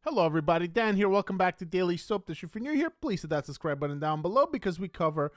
Hello everybody, Dan here. Welcome back to Daily Soap Dish. If you're new here, please hit that subscribe button down below because we cover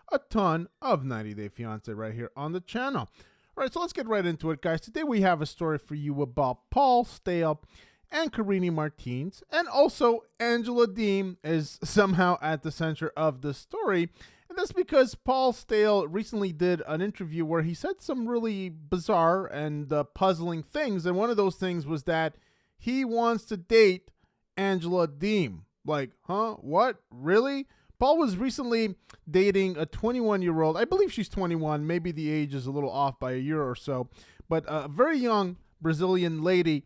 a ton of 90 Day Fiancé right here on the channel. All right, so let's get right into it, guys. Today we have a story for you about Paul Stale and Karine Martins, and also Angela Deem is somehow at the center of the story. And that's because Paul Stale recently did an interview where he said some really bizarre and puzzling things. And one of those things was that he wants to date Angela Deem. Like, huh? What? Really? Paul was recently dating a 21-year-old. I believe she's 21. Maybe the age is a little off by a year or so. But a very young Brazilian lady.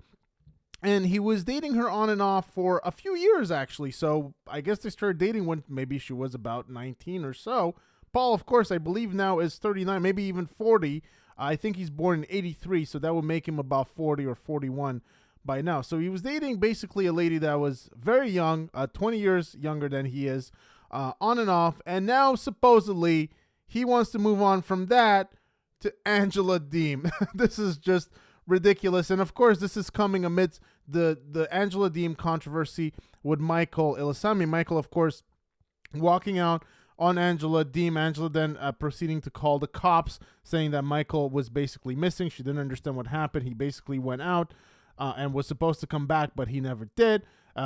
And he was dating her on and off for a few years, actually. So I guess they started dating when maybe she was about 19 or so. Paul, of course, I believe now is 39, maybe even 40. I think he's born in 83, so that would make him about 40 or 41 by now. So he was dating basically a lady that was very young, 20 years younger than he is, on and off. And now supposedly he wants to move on from that to Angela Deem. This is just ridiculous. And of course, this is coming amidst the Angela Deem controversy with Michael Ilasami. Michael, of course, walking out on Angela Deem. Angela then proceeding to call the cops, saying that Michael was basically missing. She didn't understand what happened. He basically went out and was supposed to come back, but he never did.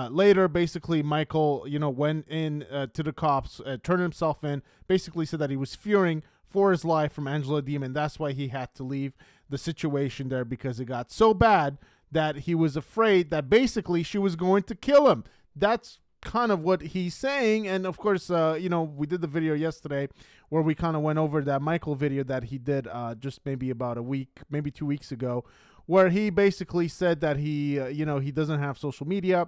Later, basically, Michael, went in to the cops, turned himself in, basically said that he was fearing for his life from Angela Deem, and that's why he had to leave the situation there, because it got so bad that he was afraid that basically she was going to kill him. That's kind of what he's saying. And of course, we did the video yesterday where we kind of went over that Michael video that he did just maybe about a week, maybe 2 weeks ago, where he basically said that he doesn't have social media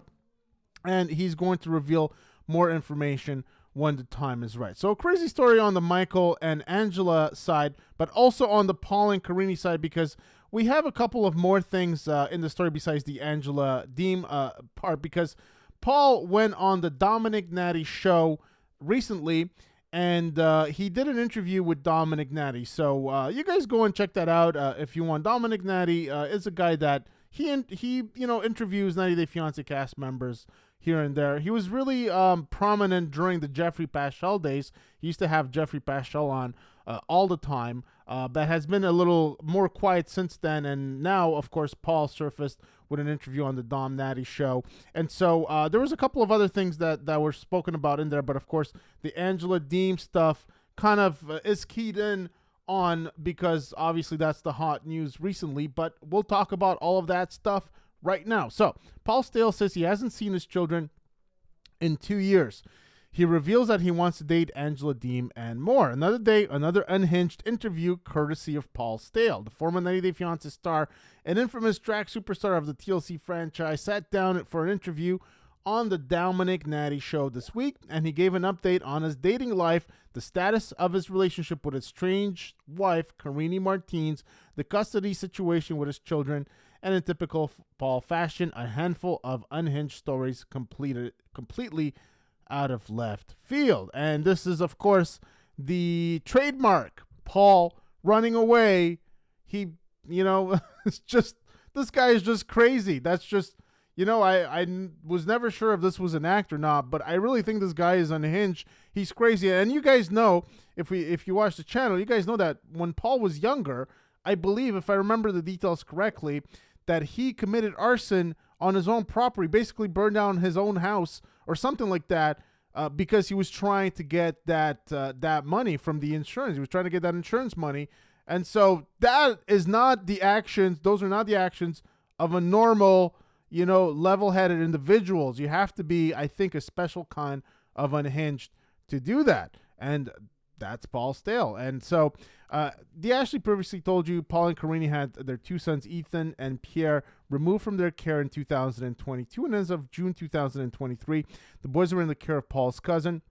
and he's going to reveal more information when the time is right. So a crazy story on the Michael and Angela side, but also on the Paul and Karine side, because we have a couple of more things in the story besides the Angela Deem part, because Paul went on the Dominic Natty show recently, and he did an interview with Dominic Natty. So you guys go and check that out if you want. Dominic Natty is a guy that he interviews 90 Day Fiancé cast members here and there. He was really prominent during the Jeffrey Paschal days. He used to have Jeffrey Paschal on all the time, but has been a little more quiet since then. And now, of course, Paul surfaced with an interview on the Dom Natty show. And so there was a couple of other things that were spoken about in there. But of course, the Angela Deem stuff kind of is keyed in on, because obviously that's the hot news recently. But we'll talk about all of that stuff right now. So Paul Stale says he hasn't seen his children in 2 years. He reveals that he wants to date Angela Deem and more. Another day, another unhinged interview courtesy of Paul Stale. The former 90 Day Fiancé star and infamous drag superstar of the TLC franchise sat down for an interview on the Dominic Natty show this week, and he gave an update on his dating life, the status of his relationship with his estranged wife, Karine Martins, the custody situation with his children, and in typical Paul fashion, a handful of unhinged stories completely out of left field. And this is, of course, the trademark Paul running away. He, it's just, this guy is just crazy. That's just, I was never sure if this was an act or not, but I really think this guy is unhinged. He's crazy. And you guys know, if you watch the channel, you guys know that when Paul was younger, I believe, if I remember the details correctly, that he committed arson on his own property, basically burned down his own house or something like that, because he was trying to get that money from the insurance. He was trying to get that insurance money. And so that is not the actions. Those are not the actions of a normal, level-headed individuals. You have to be, I think, a special kind of unhinged to do that. And that's Paul Stale. And so the Ashley previously told you Paul and Karine had their two sons, Ethan and Pierre, removed from their care in 2022. And as of June 2023, the boys were in the care of Paul's cousin,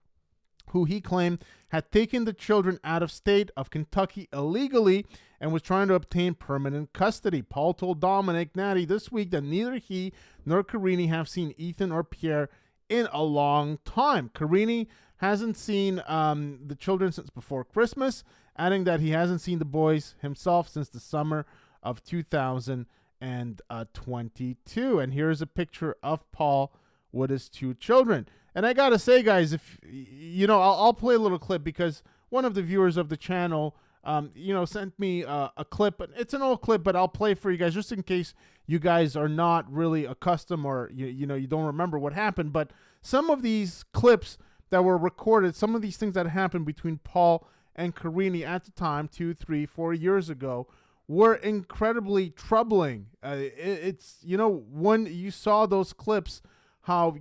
who he claimed had taken the children out of state of Kentucky illegally and was trying to obtain permanent custody. Paul told Dominic Natty this week that neither he nor Karine have seen Ethan or Pierre in a long time. Karine hasn't seen the children since before Christmas, adding that he hasn't seen the boys himself since the summer of 2022. And here's a picture of Paul with his 2 children. And I gotta say, guys, if you know, I'll play a little clip because one of the viewers of the channel, sent me a clip. It's an old clip, but I'll play for you guys just in case you guys are not really accustomed or you don't remember what happened. But some of these clips that were recorded, some of these things that happened between Paul and Karine at the time, 2, 3, 4 years ago, were incredibly troubling. It's when you saw those clips, how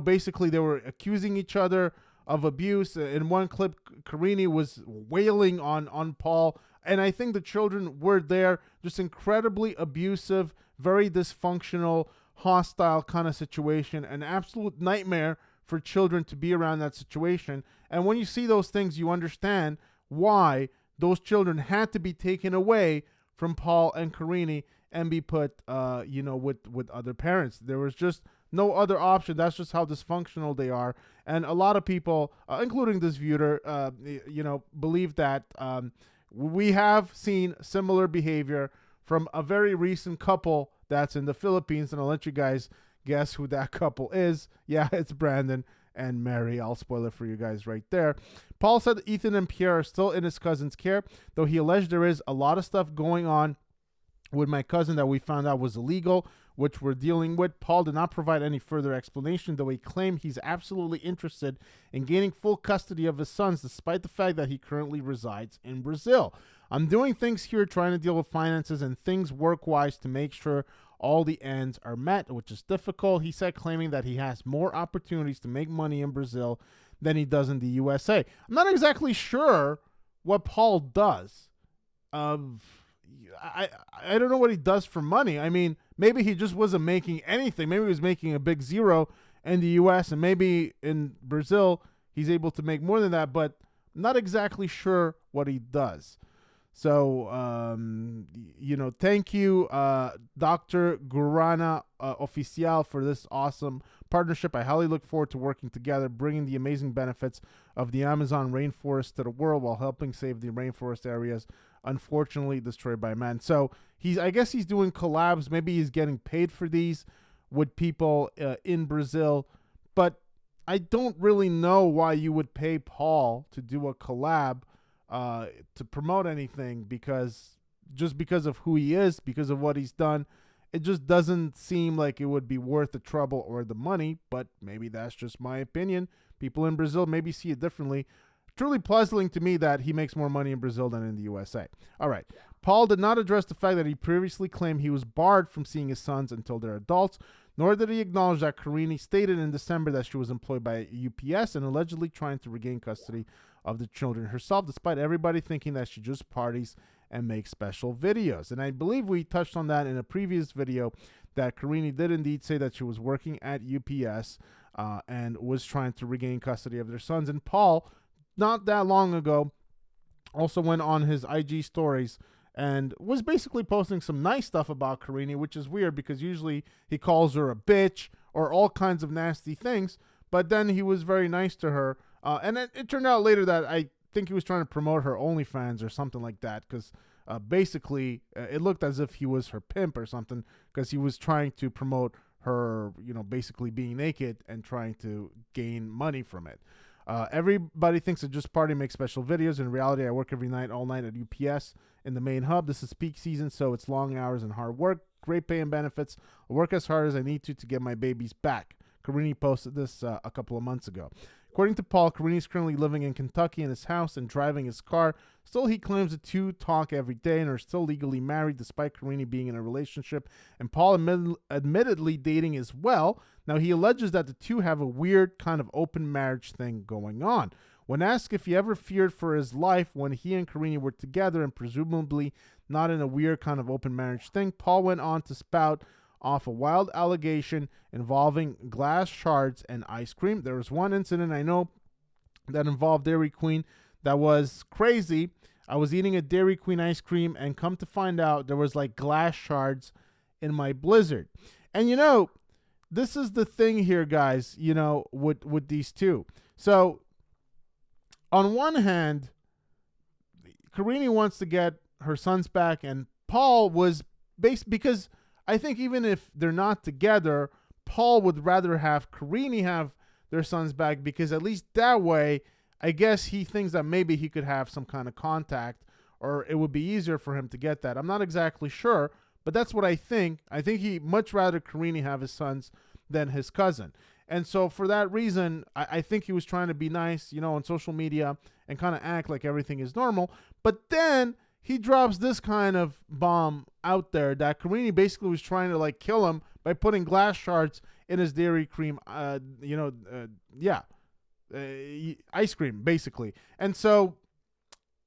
basically they were accusing each other of abuse. In one clip, Karine was wailing on Paul, and I think the children were there, just incredibly abusive, very dysfunctional, hostile kind of situation, an absolute nightmare for children to be around that situation. And when you see those things, you understand why those children had to be taken away from Paul and Karine and be put with other parents. There was just no other option. That's just how dysfunctional they are. And a lot of people, including this viewer, believe that we have seen similar behavior from a very recent couple that's in the Philippines. And I'll let you guys guess who that couple is. Yeah, it's Brandon and Mary. I'll spoil it for you guys right there. Paul said Ethan and Pierre are still in his cousin's care, though he alleged there is a lot of stuff going on with my cousin that we found out was illegal, which we're dealing with. Paul did not provide any further explanation, though he claimed he's absolutely interested in gaining full custody of his sons, despite the fact that he currently resides in Brazil. I'm doing things here, trying to deal with finances and things work-wise to make sure all the ends are met, which is difficult, he said, claiming that he has more opportunities to make money in Brazil than he does in the USA. I'm not exactly sure what Paul does. I don't know what he does for money. I mean, maybe he just wasn't making anything. Maybe he was making a big zero in the U.S. and maybe in Brazil he's able to make more than that, but not exactly sure what he does. So, thank you, Dr. Gurana Oficial, for this awesome partnership. I highly look forward to working together, bringing the amazing benefits of the Amazon rainforest to the world while helping save the rainforest areas unfortunately destroyed by man. So I guess he's doing collabs. Maybe he's getting paid for these with people in Brazil, but I don't really know why you would pay Paul to do a collab to promote anything, because of who he is, because of what he's done. It just doesn't seem like it would be worth the trouble or the money, but maybe that's just my opinion. People in Brazil maybe see it differently. Truly puzzling to me that he makes more money in Brazil than in the USA. All right. Paul did not address the fact that he previously claimed he was barred from seeing his sons until they're adults, nor did he acknowledge that Karine stated in December that she was employed by UPS and allegedly trying to regain custody of the children herself, despite everybody thinking that she just parties and makes special videos. And I believe we touched on that in a previous video, that Karine did indeed say that she was working at UPS and was trying to regain custody of their sons. And Paul, not that long ago, also went on his IG stories and was basically posting some nice stuff about Karine, which is weird because usually he calls her a bitch or all kinds of nasty things, but then he was very nice to her. And it turned out later that I think he was trying to promote her OnlyFans or something like that, because basically it looked as if he was her pimp or something, because he was trying to promote her, basically being naked and trying to gain money from it. Everybody thinks that Just Party makes special videos. In reality, I work every night, all night at UPS in the main hub. This is peak season, so it's long hours and hard work. Great pay and benefits. I work as hard as I need to get my babies back. Karine posted this a couple of months ago. According to Paul, Karine is currently living in Kentucky in his house and driving his car. Still, he claims the two talk every day and are still legally married despite Karine being in a relationship and Paul admittedly dating as well. Now, he alleges that the two have a weird kind of open marriage thing going on. When asked if he ever feared for his life when he and Karine were together and presumably not in a weird kind of open marriage thing, Paul went on to spout off a wild allegation involving glass shards and ice cream. There was one incident I know that involved Dairy Queen that was crazy. I was eating a Dairy Queen ice cream and come to find out there was like glass shards in my Blizzard. And this is the thing here, guys, with these two. So on one hand, Karine wants to get her sons back, and Paul was because I think even if they're not together, Paul would rather have Karine have their sons back, because at least that way, I guess he thinks that maybe he could have some kind of contact, or it would be easier for him to get that. I'm not exactly sure, but that's what I think. I think he much rather Karine have his sons than his cousin. And so for that reason, I think he was trying to be nice, on social media and kind of act like everything is normal. But then he drops this kind of bomb out there that Karine basically was trying to like kill him by putting glass shards in his dairy cream, ice cream, basically. And so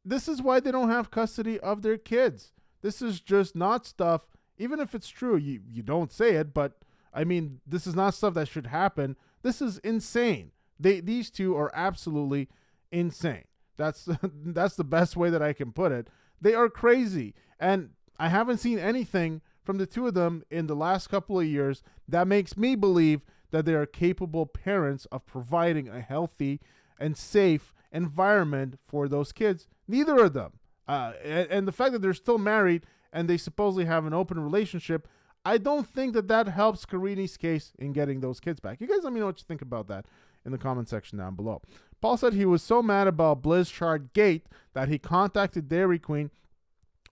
this is why they don't have custody of their kids. This is just not stuff, even if it's true, you don't say it, but I mean, this is not stuff that should happen. This is insane. These two are absolutely insane. That's the best way that I can put it. They are crazy. And I haven't seen anything from the two of them in the last couple of years that makes me believe that they are capable parents of providing a healthy and safe environment for those kids. Neither of them. And the fact that they're still married and they supposedly have an open relationship, I don't think that helps Karine's case in getting those kids back. You guys let me know what you think about that in the comment section down below. Paul said he was so mad about Blizz Shard Gate that he contacted Dairy Queen,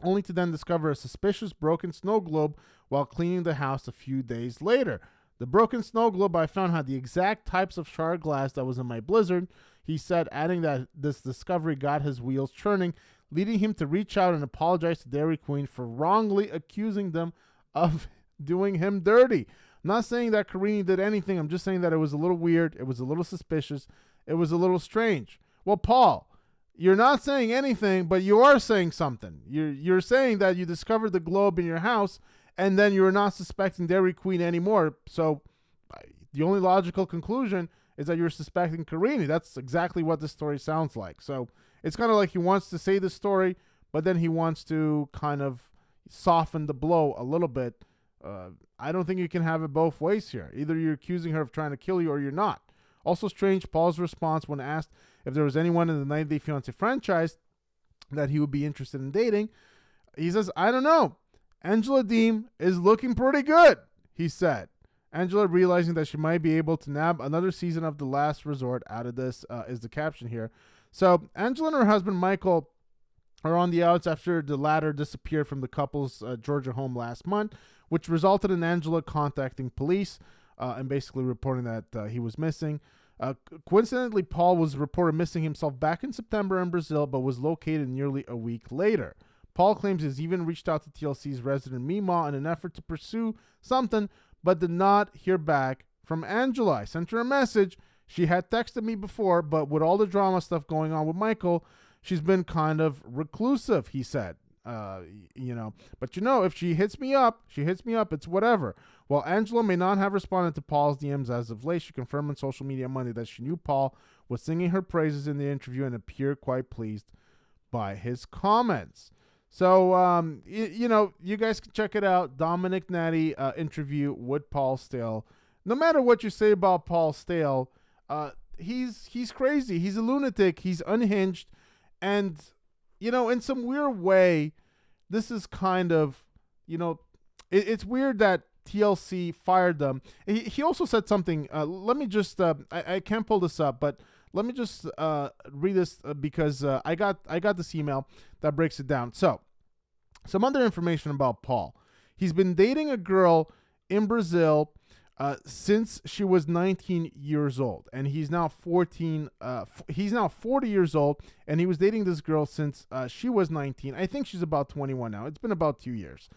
only to then discover a suspicious broken snow globe while cleaning the house a few days later. The broken snow globe I found had the exact types of shard glass that was in my Blizzard, he said, adding that this discovery got his wheels churning, leading him to reach out and apologize to Dairy Queen for wrongly accusing them of doing him dirty. I'm not saying that Karine did anything. I'm just saying that it was a little weird. It was a little suspicious. It was a little strange. Well, Paul, you're not saying anything, but you are saying something. You're saying that you discovered the globe in your house, and then you're not suspecting Dairy Queen anymore. So the only logical conclusion is that you're suspecting Karine. That's exactly what this story sounds like. So it's kind of like he wants to say the story, but then he wants to kind of soften the blow a little bit. I don't think you can have it both ways here. Either you're accusing her of trying to kill you or you're not. Also strange, Paul's response when asked if there was anyone in the 90 Day Fiancé franchise that he would be interested in dating. He says, I don't know. Angela Deem is looking pretty good, he said. Angela, realizing that she might be able to nab another season of The Last Resort out of this, is the caption here. So Angela and her husband, Michael, are on the outs after the latter disappeared from the couple's Georgia home last month, which resulted in Angela contacting police and basically reporting that he was missing. Coincidentally, Paul was reported missing himself back in September in Brazil, but was located nearly a week later. Paul claims he's even reached out to TLC's resident Mima in an effort to pursue something, but did not hear back from Angela. I sent her a message. She had texted me before, but with all the drama stuff going on with Michael, she's been kind of reclusive, he said. But if she hits me up, it's whatever. While Angela may not have responded to Paul's DMs as of late, she confirmed on social media Monday that she knew Paul was singing her praises in the interview and appeared quite pleased by his comments. So, you guys can check it out. Dominic Natty interview with Paul Stale. No matter what you say about Paul Stale, he's crazy. He's a lunatic. He's unhinged. And, in some weird way, this is kind of, it's weird that TLC fired them. He also said something. Let me just, I can't pull this up, but let me just read this because I got this email that breaks it down. So, some other information about Paul. He's been dating a girl in Brazil since she was 19 years old, and he's now 40 years old, and he was dating this girl since she was 19. I think she's about 21 now. It's been about 2 years.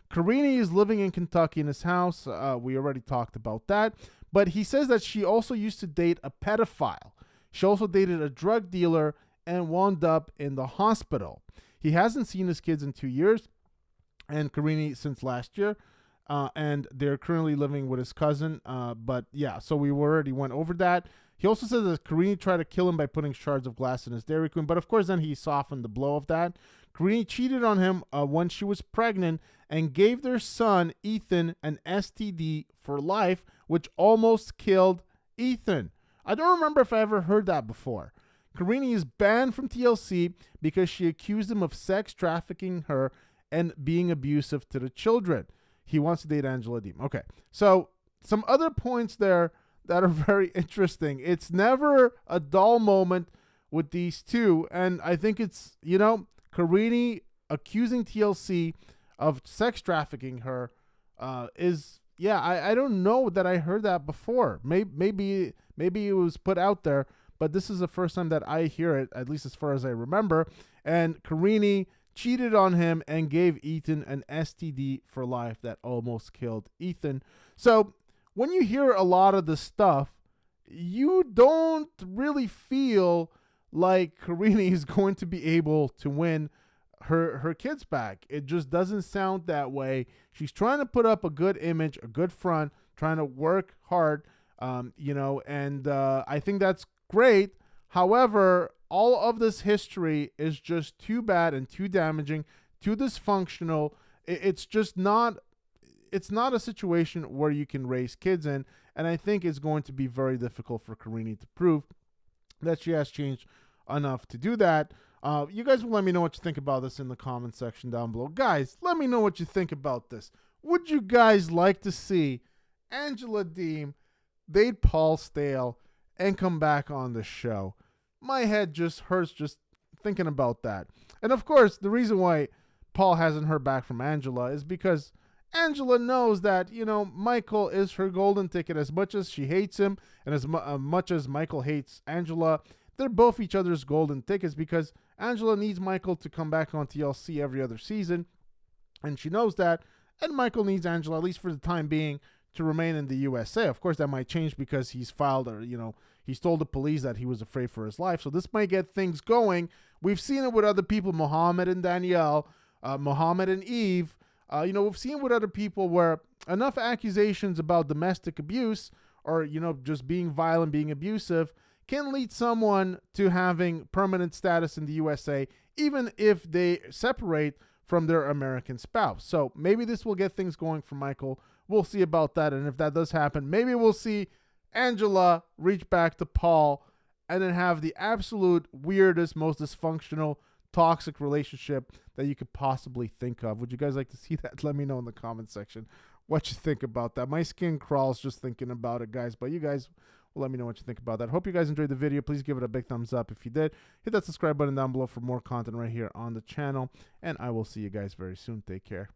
Karine is living in Kentucky in his house. We already talked about that. But he says that she also used to date a pedophile. She also dated a drug dealer and wound up in the hospital. He hasn't seen his kids in 2 years, and Karine since last year. And they're currently living with his cousin. So we already went over that. He also said that Karine tried to kill him by putting shards of glass in his Dairy Queen. But of course, then he softened the blow of that. Karine cheated on him when she was pregnant and gave their son, Ethan, an STD for life, which almost killed Ethan. I don't remember if I ever heard that before. Karine is banned from TLC because she accused him of sex trafficking her and being abusive to the children. He wants to date Angela Deem. Okay, so some other points there that are very interesting. It's never a dull moment with these two. And I think it's, Karine accusing TLC of sex trafficking her is, I don't know that I heard that before. Maybe it was put out there, but this is the first time that I hear it, at least as far as I remember. And Karine cheated on him and gave Ethan an STD for life that almost killed Ethan. So when you hear a lot of this stuff, you don't really feel like Karine is going to be able to win her kids back. It just doesn't sound that way. She's trying to put up a good image, a good front, trying to work hard, and I think that's great. However, all of this history is just too bad and too damaging, too dysfunctional. It's just not, it's not a situation where you can raise kids in, and I think it's going to be very difficult for Karine to prove that she has changed enough to do that. You guys will let me know what you think about this in the comment section down below. Guys, let me know what you think about this. Would you guys like to see Angela Deem date Paul Stale and come back on the show? My head just hurts just thinking about that. And of course, the reason why Paul hasn't heard back from Angela is because Angela knows that, Michael is her golden ticket. As much as she hates him and as much as Michael hates Angela, they're both each other's golden tickets because Angela needs Michael to come back on TLC every other season, and she knows that. And Michael needs Angela, at least for the time being, to remain in the USA. Of course, that might change because he's filed, or, he's told the police that he was afraid for his life. So this might get things going. We've seen it with other people, Mohammed and Danielle, Mohammed and Eve. We've seen it with other people where enough accusations about domestic abuse or, just being violent, being abusive, can lead someone to having permanent status in the USA, even if they separate from their American spouse. So maybe this will get things going for Michael. We'll see about that. And if that does happen, maybe we'll see Angela reach back to Paul and then have the absolute weirdest, most dysfunctional, toxic relationship that you could possibly think of. Would you guys like to see that? Let me know in the comment section what you think about that. My skin crawls just thinking about it, guys. But you guys will let me know what you think about that. Hope you guys enjoyed the video. Please give it a big thumbs up if you did. Hit that subscribe button down below for more content right here on the channel. And I will see you guys very soon. Take care.